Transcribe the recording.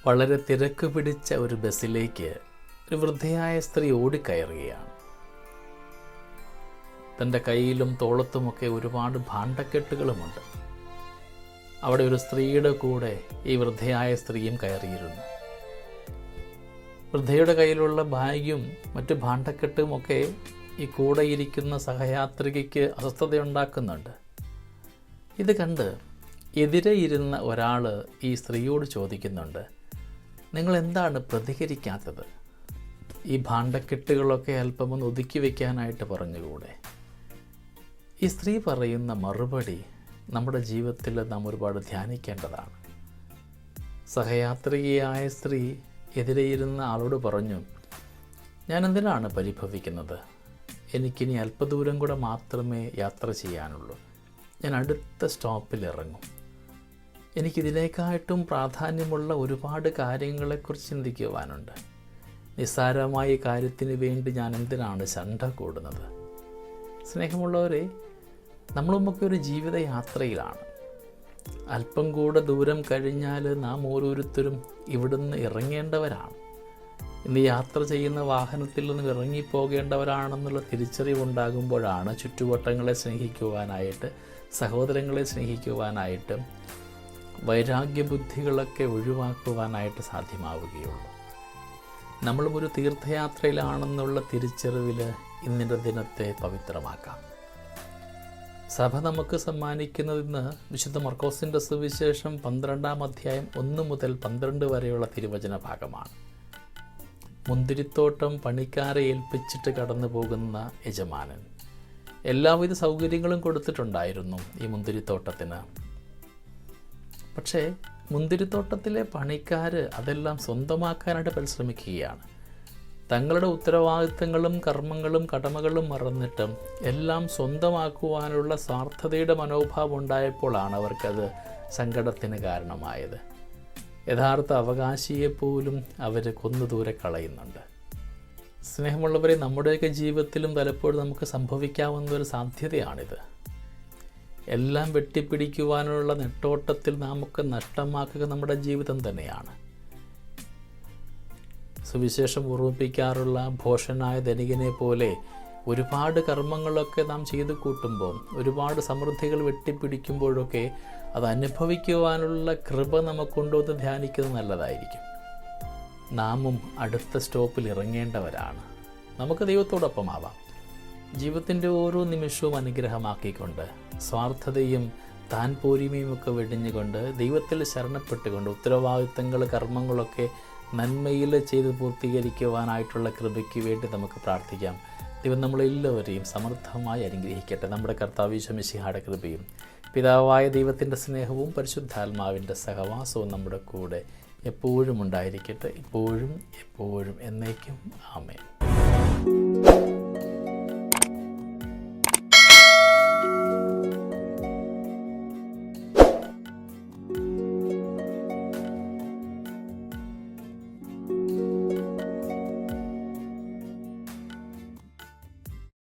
വളരെ തിരക്ക് പിടിച്ച ഒരു ബസ്സിലേക്ക് ഒരു വൃദ്ധയായ സ്ത്രീ ഓടിക്കയറുകയാണ്. തൻ്റെ കയ്യിലും തോളത്തുമൊക്കെ ഒരുപാട് ഭാണ്ഡക്കെട്ടുകളുമുണ്ട്. അവിടെ ഒരു സ്ത്രീയുടെ കൂടെ ഈ വൃദ്ധയായ സ്ത്രീയും കയറിയിരുന്നു. വൃദ്ധയുടെ കയ്യിലുള്ള ബാഗും മറ്റു ഭാണ്ഡക്കെട്ടുമൊക്കെ ഈ കൂടെ ഇരിക്കുന്ന സഹയാത്രികയ്ക്ക് അസ്വസ്ഥതയുണ്ടാക്കുന്നുണ്ട്. ഇത് കണ്ട് എതിരെ ഇരുന്ന ഒരാൾ ഈ സ്ത്രീയോട് ചോദിക്കുന്നുണ്ട്, നിങ്ങൾ എന്താണ് പ്രതികരിക്കാത്തത്? ഈ ഭാണ്ഡക്കെട്ടുകളൊക്കെ അല്പമൊന്ന് ഒതുക്കി വയ്ക്കാനായിട്ട് പറഞ്ഞുകൂടെ? ഈ സ്ത്രീ പറയുന്ന മറുപടി നമ്മുടെ ജീവിതത്തിൽ നാം ഒരുപാട് ധ്യാനിക്കേണ്ടതാണ്. സഹയാത്രികയായ സ്ത്രീ എതിരെയിരുന്ന ആളോട് പറഞ്ഞു, ഞാൻ എന്തിനാണ് പരിഭവിക്കുന്നത്? എനിക്കിനി അല്പദൂരം കൂടെ മാത്രമേ യാത്ര ചെയ്യാനുള്ളൂ. ഞാൻ അടുത്ത സ്റ്റോപ്പിൽ ഇറങ്ങും. എനിക്കിതിനേക്കായിട്ടും പ്രാധാന്യമുള്ള ഒരുപാട് കാര്യങ്ങളെക്കുറിച്ച് ചിന്തിക്കുവാനുണ്ട്. നിസ്സാരമായ കാര്യത്തിന് വേണ്ടി ഞാൻ എന്തിനാണ് ശണ്ഠ കൂടുന്നത്? സ്നേഹമുള്ളവരെ, നമ്മളുമൊക്കെ ഒരു ജീവിതയാത്രയിലാണ്. അല്പം കൂടെ ദൂരം കഴിഞ്ഞാൽ നാം ഓരോരുത്തരും ഇവിടുന്ന് ഇറങ്ങേണ്ടവരാണ്. ഇന്ന് യാത്ര ചെയ്യുന്ന വാഹനത്തിൽ നിന്നും ഇറങ്ങിപ്പോകേണ്ടവരാണെന്നുള്ള തിരിച്ചറിവുണ്ടാകുമ്പോഴാണ് ചുറ്റുവട്ടങ്ങളെ സ്നേഹിക്കുവാനായിട്ട്, സഹോദരങ്ങളെ സ്നേഹിക്കുവാനായിട്ട്, വൈരാഗ്യബുദ്ധികളൊക്കെ ഒഴിവാക്കുവാനായിട്ട് സാധ്യമാവുകയുള്ളൂ. നമ്മളും ഒരു തീർത്ഥയാത്രയിലാണെന്നുള്ള തിരിച്ചറിവിൽ ഇന്നിൻ്റെ ദിനത്തെ പവിത്രമാക്കാം. സഭ നമുക്ക് സമ്മാനിക്കുന്നതിന്ന് വിശുദ്ധ മർക്കോസിൻ്റെ സുവിശേഷം 12-ാം അധ്യായം 1 മുതൽ 12 വരെയുള്ള തിരുവചന ഭാഗമാണ്. മുന്തിരിത്തോട്ടം പണിക്കാരെ ഏൽപ്പിച്ചിട്ട് കടന്നു പോകുന്ന യജമാനൻ എല്ലാവിധ സൗകര്യങ്ങളും കൊടുത്തിട്ടുണ്ടായിരുന്നു ഈ മുന്തിരിത്തോട്ടത്തിന്. പക്ഷേ മുന്തിരിത്തോട്ടത്തിലെ പണിക്കാർ അതെല്ലാം സ്വന്തമാക്കാനായിട്ട് പരിശ്രമിക്കുകയാണ്. തങ്ങളുടെ ഉത്തരവാദിത്തങ്ങളും കർമ്മങ്ങളും കടമകളും മറന്നിട്ടും എല്ലാം സ്വന്തമാക്കുവാനുള്ള സ്വാർത്ഥതയുടെ മനോഭാവം ഉണ്ടായപ്പോഴാണ് അവർക്കത് സങ്കടത്തിന് കാരണമായത്. യഥാർത്ഥ അവകാശിയെപ്പോലും അവർ കൊന്നു ദൂരെ കളയുന്നുണ്ട്. സ്നേഹമുള്ളവരെ, നമ്മുടെയൊക്കെ ജീവിതത്തിലും പലപ്പോഴും നമുക്ക് സംഭവിക്കാവുന്ന ഒരു സാധ്യതയാണിത്. എല്ലാം വെട്ടിപ്പിടിക്കുവാനുള്ള നെട്ടോട്ടത്തിൽ നമുക്ക് നഷ്ടമാക്കുക നമ്മുടെ ജീവിതം തന്നെയാണ്. സുവിശേഷം ഓർമ്മിപ്പിക്കാറുള്ള ഭോഷനായ ധനികനെ പോലെ ഒരുപാട് കർമ്മങ്ങളൊക്കെ നാം ചെയ്തു കൂട്ടുമ്പോൾ, ഒരുപാട് സമൃദ്ധികൾ വെട്ടിപ്പിടിക്കുമ്പോഴൊക്കെ അത് അനുഭവിക്കുവാനുള്ള കൃപ നമുക്കുണ്ടോയെന്ന് ധ്യാനിക്കുന്നത് നല്ലതായിരിക്കും. നാമും അടുത്ത സ്റ്റോപ്പിൽ ഇറങ്ങേണ്ടവരാണ്. നമുക്ക് ദൈവത്തോടൊപ്പമാവാം. ജീവിതത്തിൻ്റെ ഓരോ നിമിഷവും അനുഗ്രഹമാക്കിക്കൊണ്ട്, സ്വാർത്ഥതയും താൻ പോരിമയും ഒക്കെ വെടിഞ്ഞുകൊണ്ട്, ദൈവത്തിൽ ശരണപ്പെട്ടുകൊണ്ട്, ഉത്തരവാദിത്തങ്ങൾ കർമ്മങ്ങളൊക്കെ നന്മയിൽ ചെയ്ത് പൂർത്തീകരിക്കുവാനായിട്ടുള്ള കൃപയ്ക്ക് വേണ്ടി നമുക്ക് പ്രാർത്ഥിക്കാം. ദൈവം നമ്മളെല്ലാവരെയും സമൃദ്ധമായി അനുഗ്രഹിക്കട്ടെ. നമ്മുടെ കർത്താവ് ഈശോ മിശിഹായുടെ കൃപയും പിതാവായ ദൈവത്തിൻ്റെ സ്നേഹവും പരിശുദ്ധാത്മാവിൻ്റെ സഹവാസവും നമ്മുടെ കൂടെ എപ്പോഴും ഉണ്ടായിരിക്കട്ടെ, ഇപ്പോഴും എപ്പോഴും എന്നേക്കും. ആമേൻ.